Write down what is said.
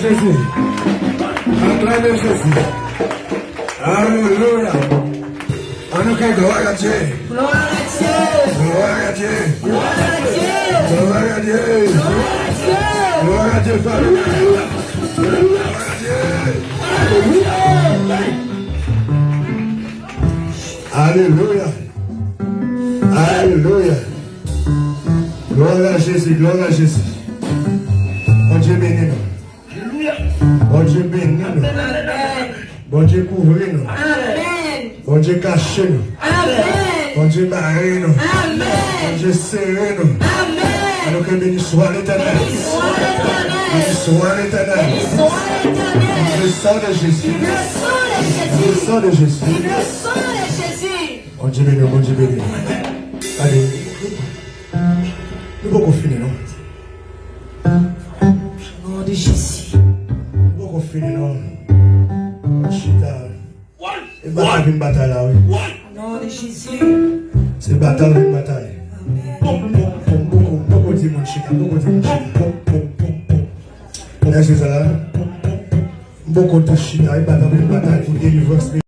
Jésus. Acclamez Jésus. Alléluia. En nous qui gloire à Dieu. Gloire à Dieu. Gloire à Dieu. Gloire à Dieu. Gloire à Dieu. Gloire à Dieu. Gloire à Dieu, Père. Gloire à Dieu. Alléluia. Alléluia. Gloire à Jésus, gloire à Jésus. Bon Dieu béni nous. Bon Dieu béni nous. Amen. Bon Dieu couvre nous. Amen. Bon Dieu cache nous. Amen. Bon Dieu barre nous. Bon Amen. Dieu serre nous. Amen. Alors que béni soit l'Éternel. Sois l'éternel. Béni soit l'Éternel. Sois l'éternel. Le sang de Jésus. Le sang de Le Jésus. sang de Jésus. Le sang de Jésus. Bon Dieu béni, bon Dieu béni. Allez. Nous pouvons finir, non? Au nom de Jésus. Nous pouvons finir, non? Chita. Et bataille, une bataille là, oui. Au nom de Jésus. C'est bataille, une bataille. Beaucoup de monde chita, beaucoup de monde chita. Est-ce que ça là? Beaucoup de chita, une bataille pour délivrer.